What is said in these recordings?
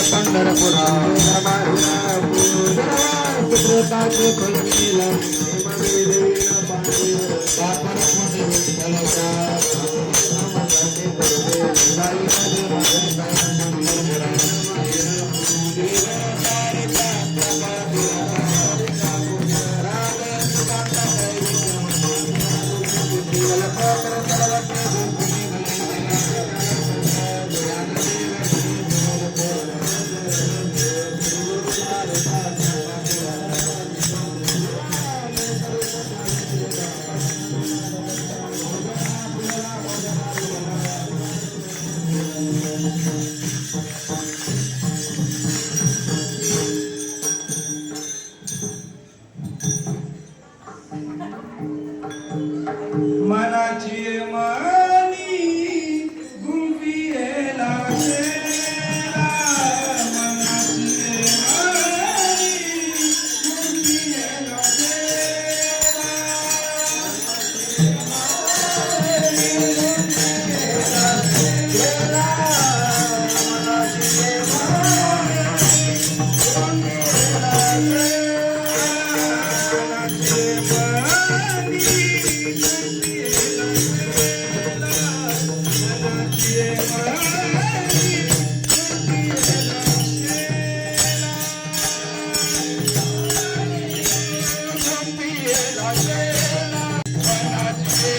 पंढरपुरा मनाची मानी गुंफिएला गेला मनाची मानी गुंफिएला गेला मनाची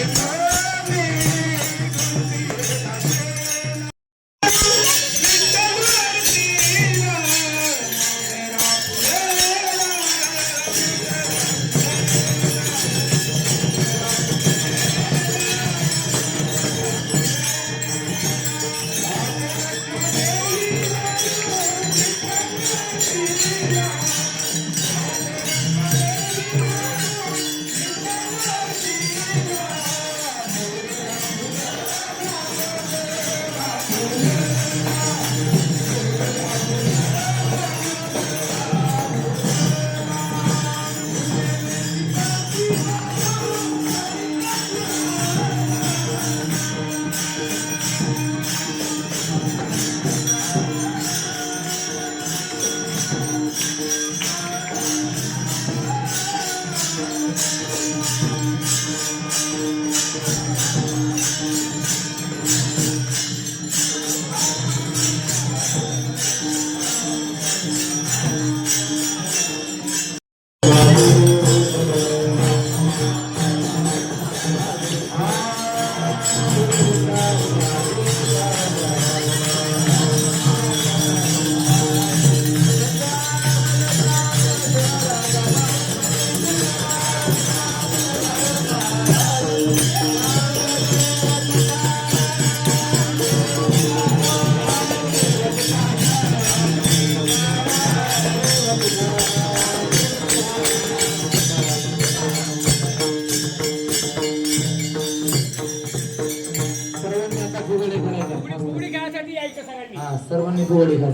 सर्वांनी फुगडी घाल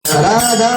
राधा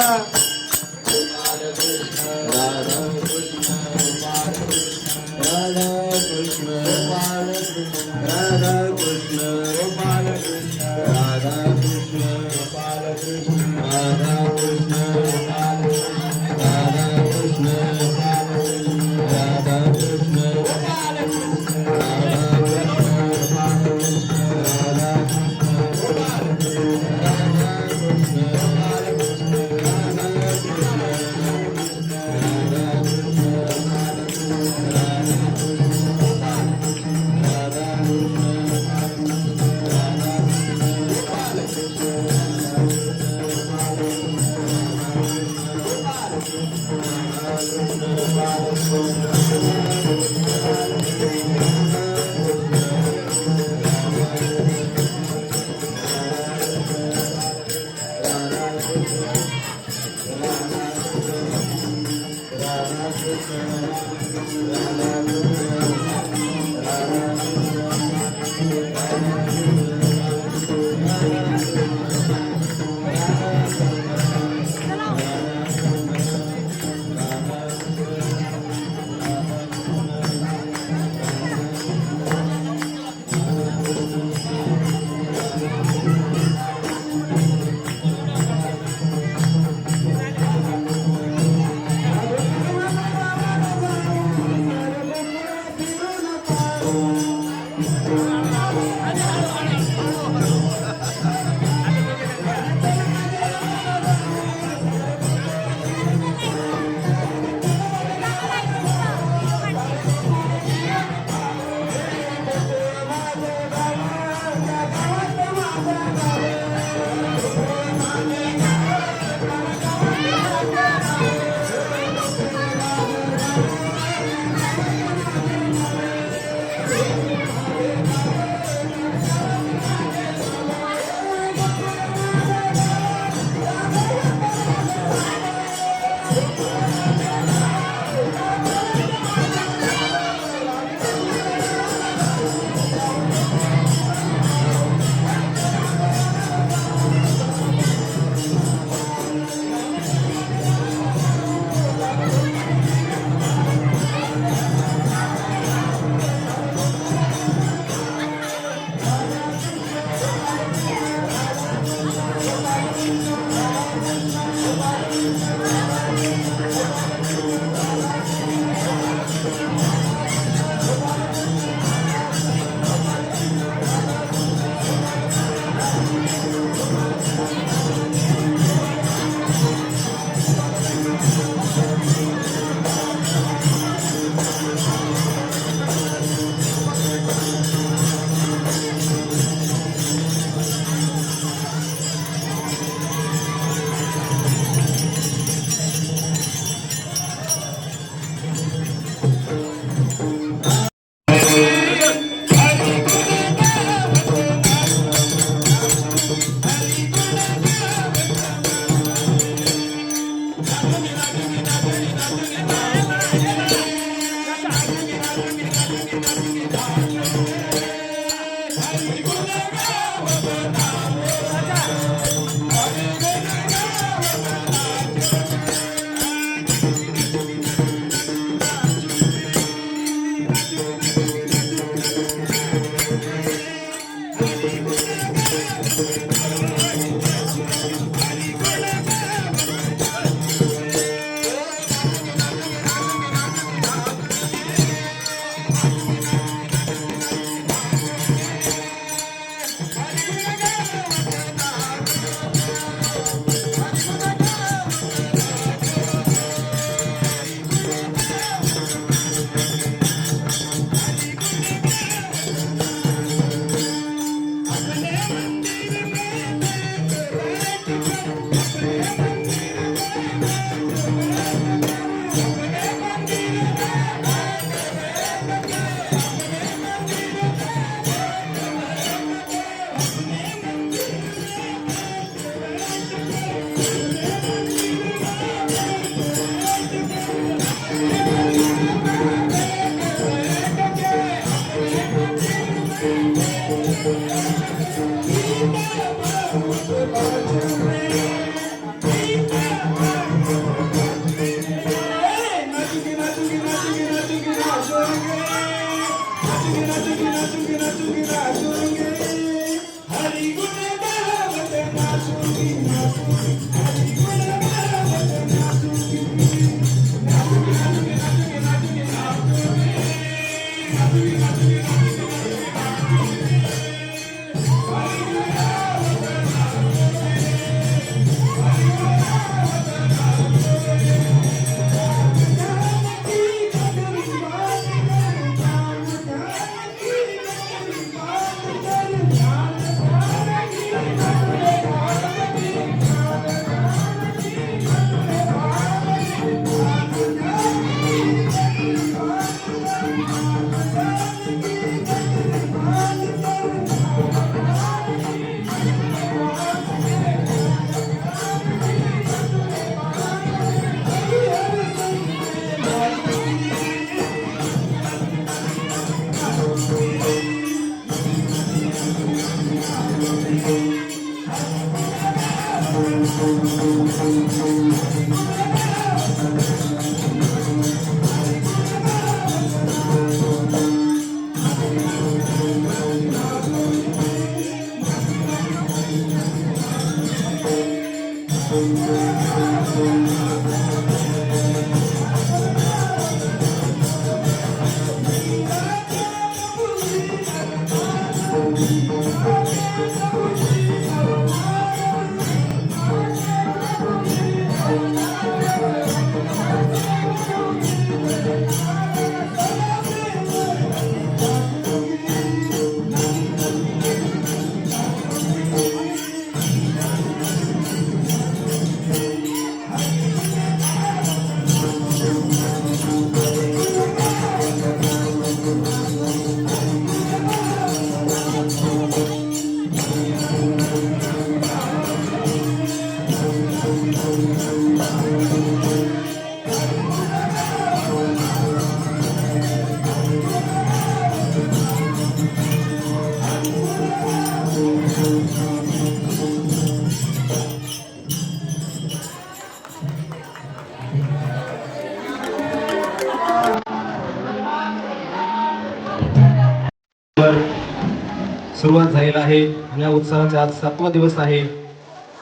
सुरुवात झालेला आहे आणि या उत्सवाचा आज 7वा दिवस आहे.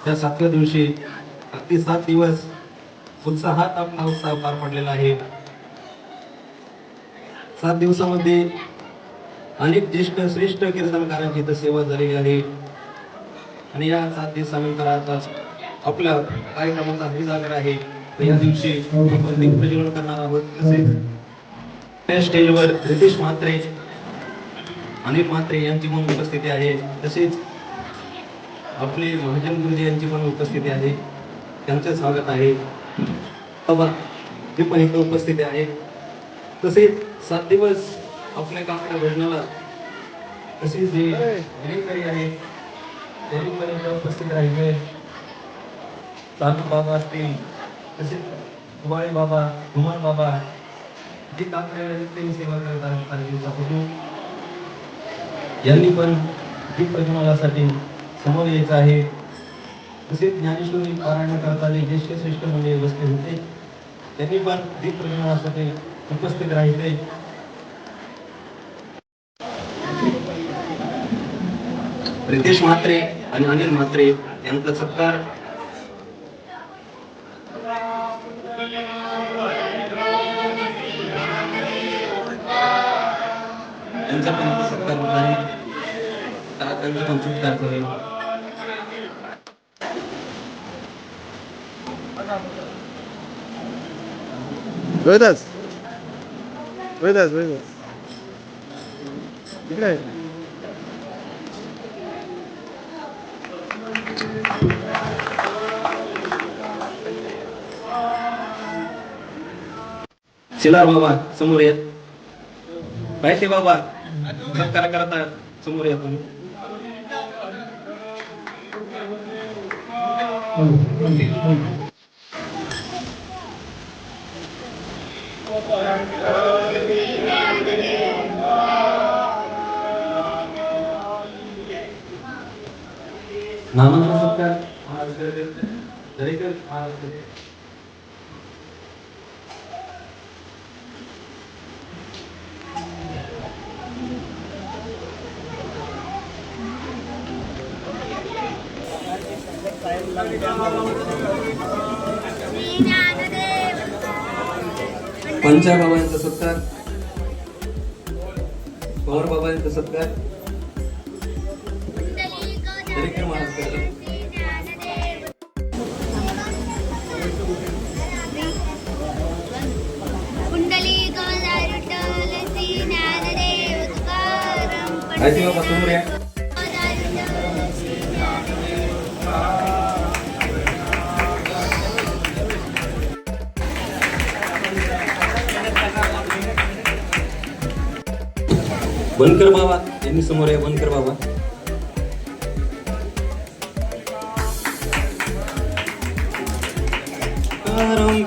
त्या 7व्या दिवशी अगदी 7 दिवस उत्साहात आपला उत्सव पार पडलेला आहे. 7 दिवसामध्ये अनेक ज्येष्ठ श्रेष्ठ कीर्तनकारांची इथं सेवा झालेली आहे आणि या 7 दिवसानंतर आता आपल्या कार्यक्रमाचा हरिजागर आहे. तर या दिवशी आपण दीपप्रज्वलन करणार आहोत. तसेच त्या स्टेजवर रितेश म्हात्रे, अनिल म्हात्रे यांची पण उपस्थिती आहे. तसेच आपले महाजन गुरुजी यांची पण उपस्थिती आहे. त्यांचे स्वागत आहे. ते पण इथे उपस्थिती आहे. तसेच 7 दिवस आपल्या काकडा भजनाला तसेच जे अधिकारी आहे त्यांनी पण इथे उपस्थित राहिले. साधू बाबा असतील, तसेच कुबाळे बाबा, धुमाळ बाबा जे काकड्याला सेवा करतात 7 दिवसापासून यांनी पण दीप प्रज्वलनासाठी समोर यायचं आहे. तसेच ज्ञानेश्वरी पारायण करताना ज्येष्ठ श्रेष्ठ मंडळी बसले होते, त्यांनी पण दीप प्रज्वलनासाठी उपस्थित राहिले. रितेश म्हात्रे आणि अनिल म्हात्रे यांचा सत्कार त्यांचा पण सत्कार होत आहे. त्यांचं पण सत्कार करेल. रोहिदास इकडे आहे. शिलार बाबा समोर येत. पाहिजे बाबा सत्कार करता समोर येत तुम्ही. नामांतर सत्कार दरेकर महाराज. पंचा बाबा यांचा सत्कार, पवार बाबा यांचा सत्कार दरेकर महाराज करतात. पाहिजे बाबा समोर या. बनकर बाबा यांनी समोर आहे. बनकर बाबा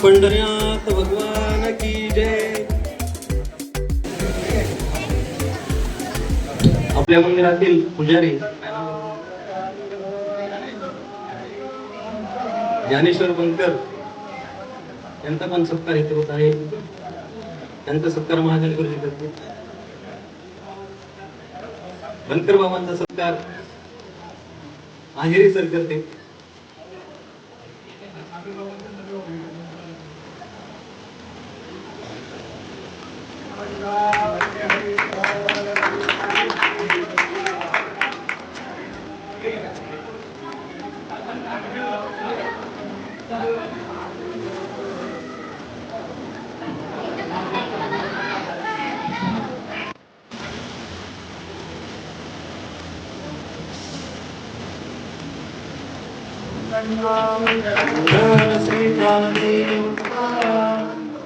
पंढरीनाथ भगवान की जय. आपल्या मंदिरातील पुजारी ज्ञानेश्वर बनकर यांचा पण सत्कार इथे होत आहे. त्यांचा सत्कार महाजन गुरुजी करते. बनकर बाबांचा सत्कार आहेरी सर करते.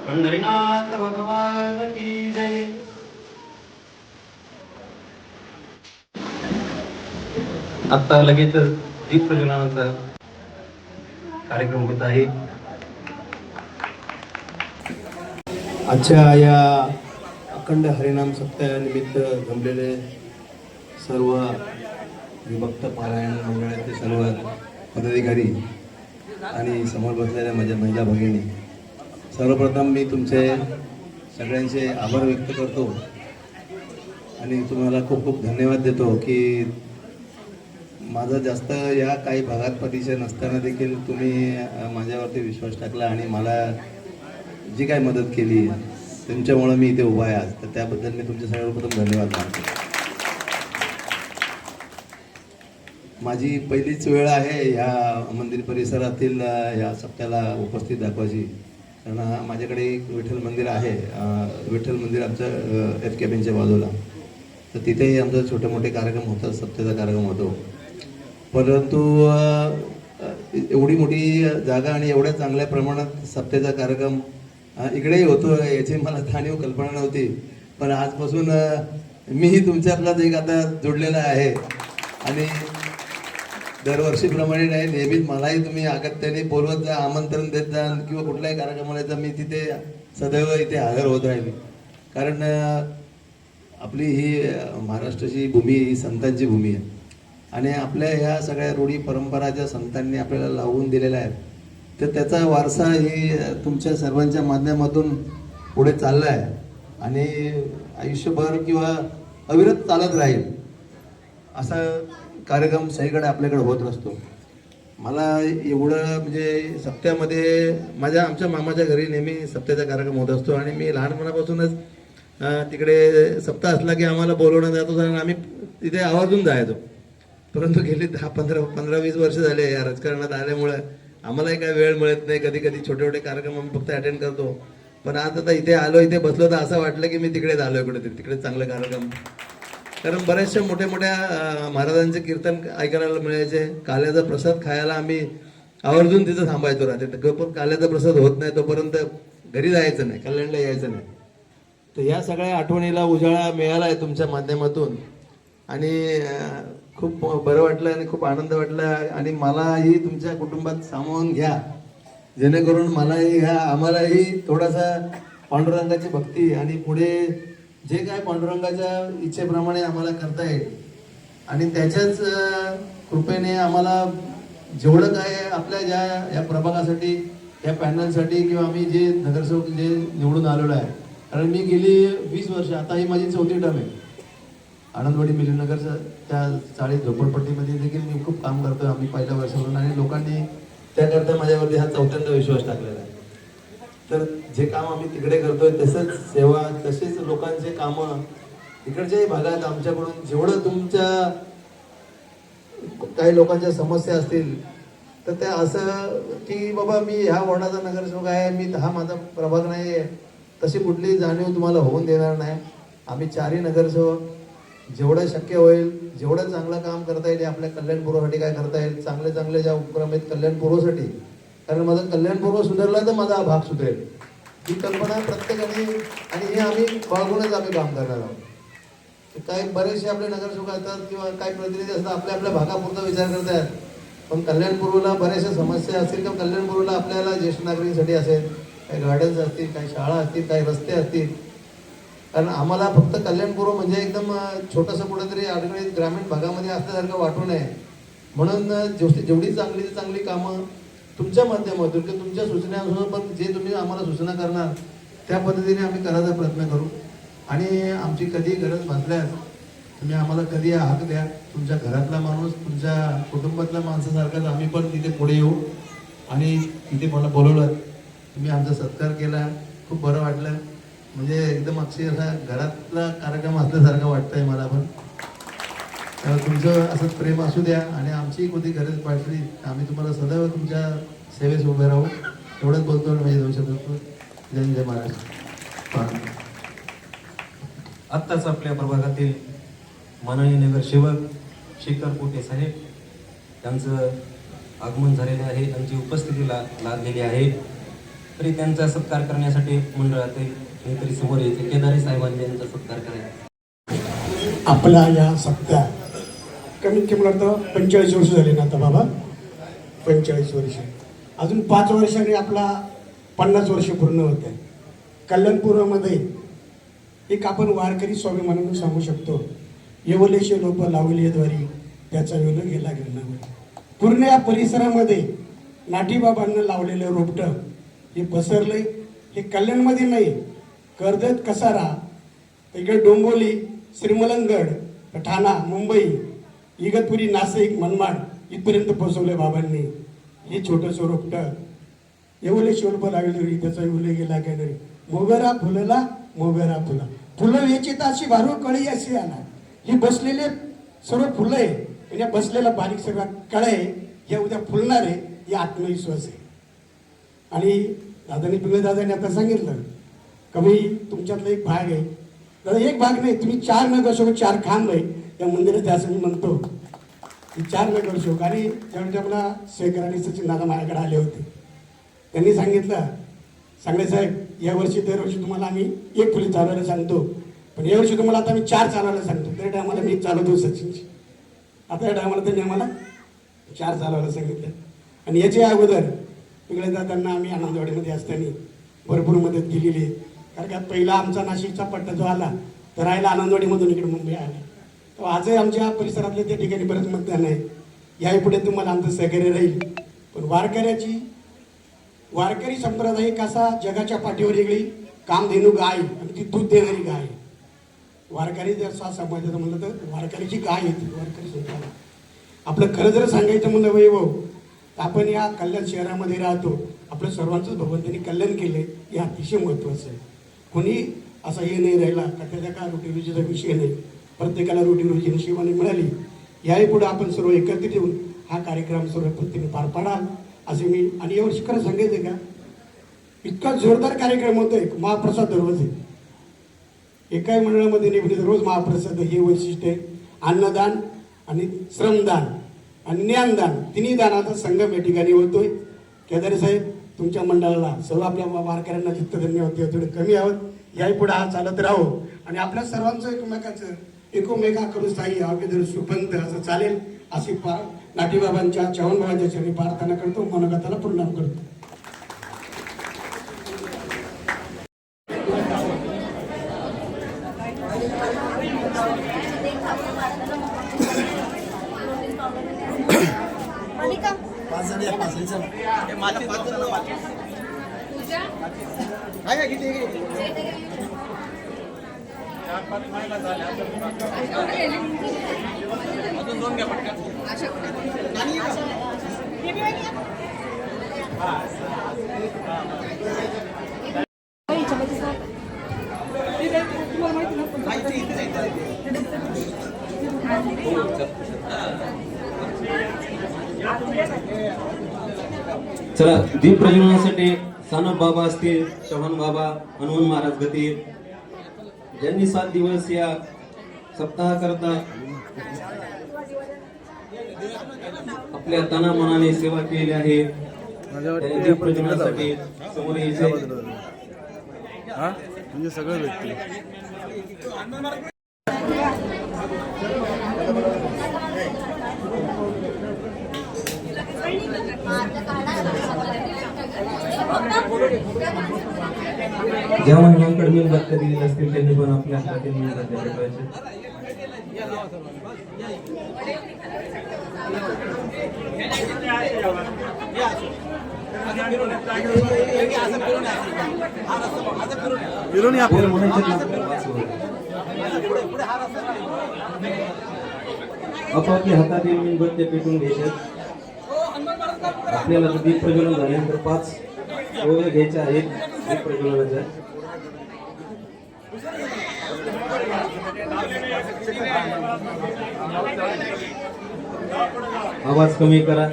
पंढरीनाथ भगवान की जय. आता लगेच दीप प्रज्वलनाचा कार्यक्रम होत आहे. आजच्या या अखंड हरिनाम सप्ताहानिमित्त जमलेले सर्व विभक्त पारायण मंडळाचे सर्व पदाधिकारी आणि समोर बसलेल्या माझ्या महिला भगिनी, सर्वप्रथम मी तुमचे सगळ्यांचे आभार व्यक्त करतो आणि तुम्हाला खूप खूप धन्यवाद देतो की माझा जास्त या काही भागात परिचय नसताना देखील तुम्ही माझ्यावरती विश्वास टाकला आणि मला जी काही मदत केली तुमच्यामुळं मी इथे उभा आहे आज. तर त्याबद्दल मी तुमचे सर्वप्रथम धन्यवाद मानतो. माझी पहिलीच वेळ आहे ह्या मंदिर परिसरातील या सप्त्याला उपस्थित दाखवायची. कारण माझ्याकडे एक विठ्ठल मंदिर आहे. विठ्ठल मंदिर आमचं एफ कॅबिनच्या बाजूला, तर तिथेही आमचं छोटे मोठे कार्यक्रम होतात, सप्त्याचा कार्यक्रम होतो. परंतु एवढी मोठी जागा आणि एवढ्या चांगल्या प्रमाणात सप्त्याचा कार्यक्रम इकडेही होतो याची मला जाणीव कल्पना नव्हती. पण आजपासून मीही तुमच्यातलाच एक आता जोडलेला आहे आणि दरवर्षीप्रमाणे नाही, नेहमीच मलाही तुम्ही अगत्याने बोलवत जा, आमंत्रण देत जा किंवा कुठल्याही कार्यक्रमाला तर मी तिथे सदैव इथे हजर होत राहील. कारण आपली ही महाराष्ट्राची भूमी ही संतांची भूमी आहे आणि आपल्या ह्या सगळ्या रूढी परंपरा ज्या संतांनी आपल्याला लावून दिलेल्या आहेत, तर त्याचा वारसा ही तुमच्या सर्वांच्या माध्यमातून पुढे चालला आहे आणि आयुष्यभर किंवा अविरत चालत राहील असा कार्यक्रम सगळीकडे आपल्याकडे होत असतो. मला एवढं म्हणजे सप्त्यामध्ये आमच्या मामाच्या घरी नेहमी सप्त्याचा कार्यक्रम होत असतो आणि मी लहानपणापासूनच तिकडे सप्ताह असला की आम्हाला बोलवण्यात जातो आणि आम्ही तिथे आवर्जून जायचो. परंतु गेली 15-20 वर्ष झाले या राजकारणात आल्यामुळे आम्हालाही काही वेळ मिळत नाही. कधी कधी छोटे छोटे कार्यक्रम आम्ही फक्त अटेंड करतो. पण आता इथे आलो, इथे बसलो तर असं वाटलं की मी तिकडेच आलो कुठेतरी, तिकडे चांगले कार्यक्रम. कारण बऱ्याचशा मोठ्या मोठ्या महाराजांचे कीर्तन ऐकायला मिळायचे. काल्याचा प्रसाद खायला आम्ही आवर्जून तिथं थांबायचो राहते. पण काल्याचा प्रसाद होत नाही तोपर्यंत घरी जायचं नाही, कल्याणला यायचं नाही. तर या सगळ्या आठवणीला उजाळा मिळाला आहे तुमच्या माध्यमातून आणि खूप बरं वाटलं आणि खूप आनंद वाटला. आणि मलाही तुमच्या कुटुंबात सामावून घ्या, जेणेकरून मलाही आम्हालाही थोडासा पांडुरंगाची भक्ती आणि पुढे जे काय पांडुरंगाच्या इच्छेप्रमाणे आम्हाला करता येईल आणि त्याच्याच कृपेने आम्हाला जेवढं काय आपल्या या प्रभागासाठी, या पॅनलसाठी किंवा आम्ही जे नगरसेवक जे निवडून आलेलो आहे, कारण मी गेली 20 वर्ष, आता ही माझी 4थी टर्म आहे. आनंदवाडी मिलिनगरच्या त्या चाळीत झोपडपट्टीमध्ये देखील मी खूप काम करतोय आम्ही पहिल्या वर्षापासून आणि लोकांनी त्याकरता माझ्यावरती हा 4थ्यांदा विश्वास टाकलेला आहे. तर जे काम आम्ही तिकडे करतोय तसंच सेवा, तसेच लोकांचे कामं इकडच्याही भागात आमच्याकडून जेवढं तुमच्या काही लोकांच्या समस्या असतील तर त्या असं की बाबा मी ह्या वॉर्डाचा नगरसेवक आहे, मी हा माझा प्रभाग नाही आहे, तशी कुठलीही जाणीव तुम्हाला होऊन देणार नाही. आम्ही 4ही नगरसेवक जेवढं शक्य होईल, जेवढं चांगलं काम करता येईल आपल्या कल्याणपूर्वासाठी काय करता येईल, चांगले चांगले ज्या उपक्रम आहेत कल्याणपूर्वासाठी, कारण माझं कल्याणपूर्व सुधारला तर माझा हा भाग सुधरेल ही कल्पना प्रत्येकाने आणि हे आम्ही बाळगूनच आम्ही काम करणार आहोत. काही बरेचसे आपले नगरसेवक असतात किंवा काही प्रतिनिधी असतात आपल्या आपल्या भागापुरता विचार करतात, पण कल्याणपूर्वला बऱ्याचशा समस्या असतील किंवा कल्याणपूर्वला आपल्याला ज्येष्ठ नागरिकांसाठी असेल, काही गार्डन्स असतील, काही शाळा असतील, काही रस्ते असतील. कारण आम्हाला फक्त कल्याणपूर्व म्हणजे एकदम छोटंसं कुठेतरी अडगळीत ग्रामीण भागामध्ये असल्यासारखं वाटू नये म्हणून जेवढी चांगली कामं तुमच्या माध्यमातून किंवा तुमच्या सूचनांसोबत पण जे तुम्ही आम्हाला सूचना करणार त्या पद्धतीने आम्ही करायचा प्रयत्न करू. आणि आमची कधी गरज भासल्यास तुम्ही आम्हाला कधी हाक द्या. तुमच्या घरातला माणूस, तुमच्या कुटुंबातल्या माणसासारखाच आम्ही पण तिथे पुढे येऊ. आणि तिथे मला बोलवलं, तुम्ही आमचा सत्कार केला, खूप बरं वाटलं. म्हणजे एकदम अक्षरशः घरातला कार्यक्रम असल्यासारखं वाटतंय मला पण. तुमचं असंच प्रेम असू द्या आणि आमची कोणती गरज पडली आम्ही तुम्हाला सदैव तुमच्या सेवेस उभे राहू. एवढंच बोलतो माझे 2 शब्द. जय जय महाराज. आत्ताच आपल्या प्रभागातील माननीय नगरसेवक शेखर पोटे साहेब यांचं आगमन झालेलं आहे, त्यांची उपस्थिती लाभलेली आहे. तरी त्यांचा सत्कार करण्यासाठी मंडळातील कोणीतरी समोर यायचे. केदारे साहेबांनी यांचा सत्कार करायचा. आपला या सप्ताह कमीत कमी आता 45 वर्ष झाले ना आता बाबा, 45 वर्ष. अजून 5 वर्षांनी आपला 50 वर्ष पूर्ण होत आहे. कल्याणपूर्वमध्ये एक आपण वारकरी स्वाभिमानाने सांगू शकतो, येवलेशे लोप लावले द्वारी त्याचा वेळ गेला गिरणावर. पूर्ण या परिसरामध्ये नाटीबाबांना लावलेलं रोपटं हे पसरलंय. हे कल्याणमध्ये नाही, कर्जत, कसारा, इकडे डोंबोली, श्रीमलंगड, ठाणा, मुंबई, इगतपुरी, नाशिक, मनमाड इथपर्यंत पोहोचवलंय बाबांनी. हे छोटंसं रोपटं येवले शिवल्प लावले त्याचा येवले गेला काय नाही. मोगरा फुलला, मोगरा फुला, फुलं वेचित अशी वारू कळी अशी आला. ही बसलेले सर्व फुलं आहे आणि या बसलेला बारीक सगळा कळे हे उद्या फुलणार आहे, हे आत्मविश्वास आहे. आणि दादानी पिंगळे दादाने आता सांगितलं कमी तुमच्यातला एक भाग आहे. दादा एक भाग नाही, तुम्ही 4 नगरसेवक 4 खान नाही या मंदिरात, असं मी म्हणतो की 4 नगरसेवक. आणि त्यावेळी आपला शेखर आणि सचिन दादा माझ्याकडे आले होते. त्यांनी सांगितलं, सांगले साहेब यावर्षी दरवर्षी तुम्हाला आम्ही 1 फुली चालवायला सांगतो, पण यावर्षी तुम्हाला आता आम्ही 4 चालवायला सांगतो. त्या टायमाला मी चालवतो सचिनची, आता या टायमाला त्यांनी आम्हाला 4 चालवायला सांगितलं. आणि याच्या अगोदर पिंगळे दादांना आम्ही आनंदवाडीमध्ये असताना भरपूर मदत केलेली आहे. कारण का पहिला आमचा नाशिकचा पट्टा जो आला तर राहायला आनंदवाडीमधून इकडे मुंबई आला, आजही आमच्या परिसरातले त्या ठिकाणी बरेच मतदान आहे. यापुढे तुम्हाला आमचं सहकार्य राहील. पण वारकरी संप्रदाय एक असा जगाच्या पाठीवर वेगळी कामधेनू गाय आणि ती दूध देणारी गाय. वारकरी जर समजायचं म्हणलं तर वारकरीची गाय येते वारकरी संप्रदाय. आपलं खरं जर सांगायचं म्हणलं वैभव, आपण या कल्याण शहरामध्ये राहतो. आपलं सर्वांचंच भगवंतांनी कल्याण केले हे अतिशय महत्त्वाचं आहे. कोणी असा हे नाही राहिला का त्याच्या काय रोटीरोजीचा विषय नाही. प्रत्येकाला रोटीरोजी नशिबाने मिळाली. याही पुढे आपण सर्व एकत्रित येऊन हा कार्यक्रम सर्व पद्धतीने पार पाडाल असे मी. आणि यावर्षी खरं सांगायचं का, इतका जोरदार कार्यक्रम होतोय. महाप्रसाद दररोज आहे. एकाही मंडळामध्ये नेहमी रोज महाप्रसाद हे वैशिष्ट्य आहे. अन्नदान आणि श्रमदान आणि ज्ञानदान तिन्ही दानाचा संगम या ठिकाणी होतोय. केदारे साहेब तुमच्या मंडळाला सर्व आपल्या वारकऱ्यांना जितकं धन्यवाद तेवढे कमी आहोत. याही पुढे हा चालत राहो आणि आपल्या सर्वांचं एकोमेकाकडून स्थायी अवघे सुपंत असं चालेल अशी नाटीबाबांच्या चव्हाणबाबांच्या चरणी प्रार्थना करतो. मनोगताला प्रणाम करतो. चला, दीप प्रज्वलनासाठी सानप बाबा असतील, चव्हाण बाबा, हनुमान महाराज गती ज्यांनी 7 दिवस या सप्ताह करता आपल्या तना मनाने सेवा केली आहे. दीप प्रज्वलनासाठी समोर यायचे. म्हणजे सगळं व्यक्ती ज्या महिलांकडे मेणबत्त्या दिलेल्या असतील त्यांनी पण आपल्या हातातील मेणबत्त्या ठेवायच्या. आपापल्या हातातील मेणबत्त्या पेटून घ्यायच्या. आपल्याला दीप प्रज्वलन झाल्यानंतर 5 ओव्या घ्यायच्या आहेत दीप प्रज्वलनाच्या. आवाज कमी करा.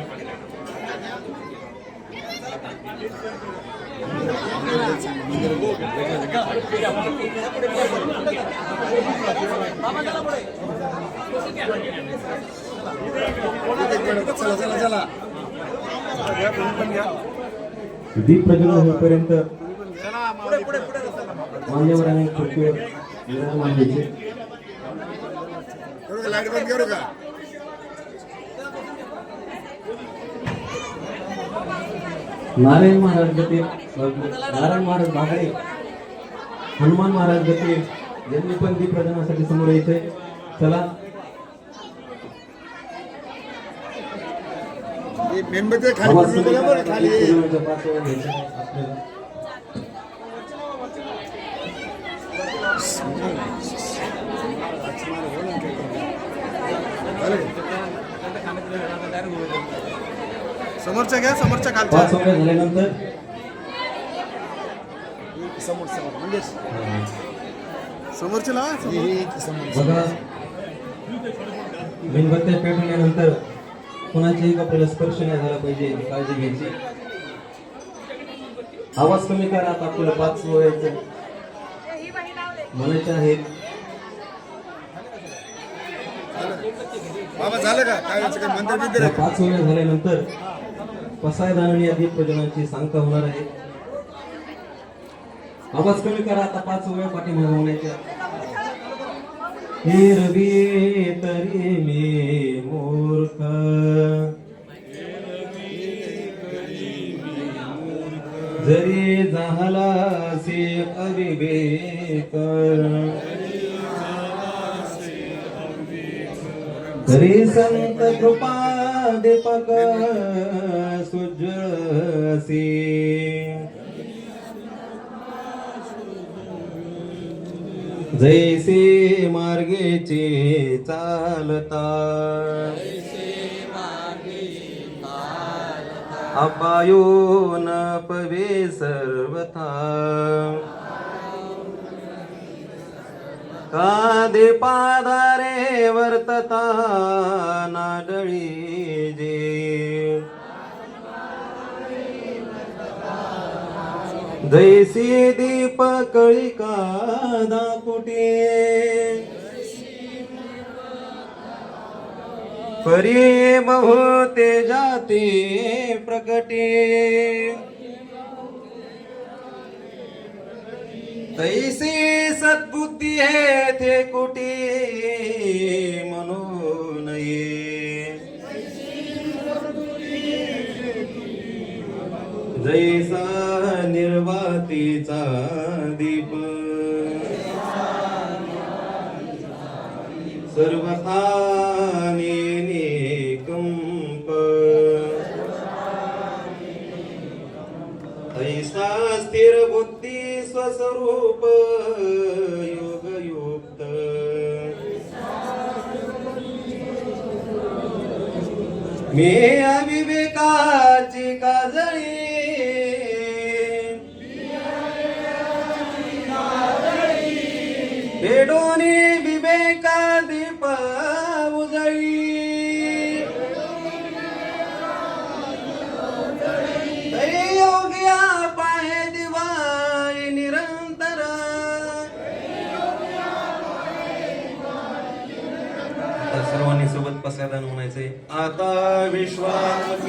दीप प्रज्वलन होईपर्यंत मान्यवरांनी खुर्चीवर विराजमान द्यायचे. लाईट बंद करू का? नारायण महाराज गती, नारायण महाराज बागडे, हनुमान महाराज गती यांनी पण दीप प्रज्वलनासाठी समोर यायचे. चला, मेणबत्ती खाली समोरच्या घ्या, समोरच्या खालच्या 5 ओव्या झाल्यानंतर समोरच्या लावा. बघा, मेणबत्त्या पेटवल्यानंतर कोणाच्याही कपड्याला स्पर्श नाही झाला पाहिजे, काळजी घ्यायची. आवाज कमी करा. आता आपल्याला 5 ओव्याचे म्हणायचे आहेत. बाबा झालं का? काय मंत्र बिंत्र या 5 ओव्या झाल्यानंतर पसायदानाने या दीप प्रज्वलनाची सांगता होणार आहे. आवाज कमी करा. आता 5 ओव्या पाठीमागे होण्याच्या. हिरवी तरी मी मूर्ख, जरी झालासी अविवेक, तरी संत कृपा दीपक सुज्वळसी जैसे मार्गेचे चालता अपायो न पवे सर्वथा कादे पादारे वर्तता नाडळी जे जैसी दीप कळिका दापुटे परी बहु तेजाते प्रकटे तैसी सद्बुद्धी है थे कुटी म्हणून ये जैसा निर्वातीचा दीप सर्वथा कंप ऐसा स्थिर बुद्धी स्वस्वरूप योगयुक्त मी अविवेकाची काजळी बेडोनी विवेका दीप उजळी योग्या पाहे दिवाळी निरंतर आता सर्वांनी सोबत पसायदान म्हणायचंय आता विश्वास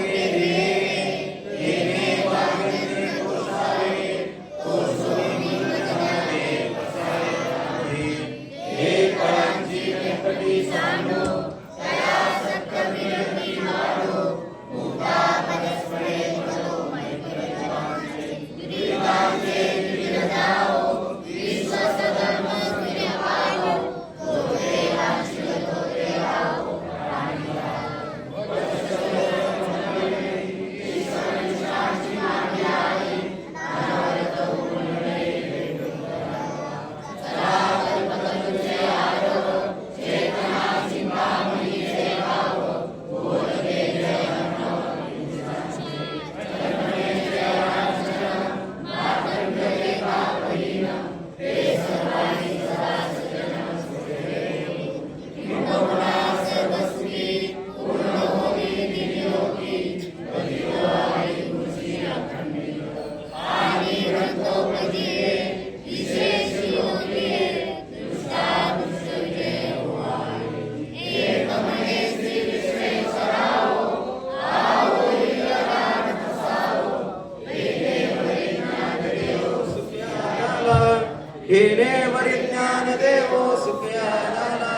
येणे वरिज्ञान देवो सुखयानाला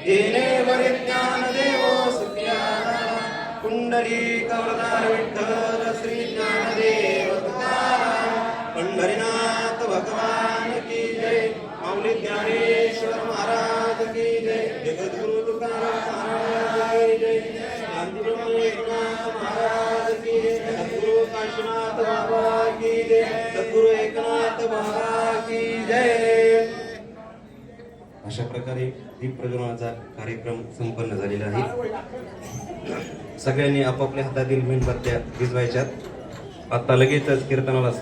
येणे वरिज्ञान देवो सुखयानाला कुंडली कवरदार विठ्ठल श्री ज्ञानदेव तुकाराम पंढरीनाथ भगवान की जय माऊली ज्ञानेश्वर महाराज की जय जगद्गुरु तुकाराम महाराज की जय शांतिब्रह्म एकनाथ महाराज की जय सद्गुरु काशीनाथ बाबा की जय सद्गुरु एकनाथ बाबा की जय। अशा प्रकारे दीप प्रज्वलनाचा कार्यक्रम संपन्न झालेला आहे। सगळ्यांनी आपापल्या हातातील मेणबत्त्या विझवायच्यात। आता लगेचच कीर्तनाला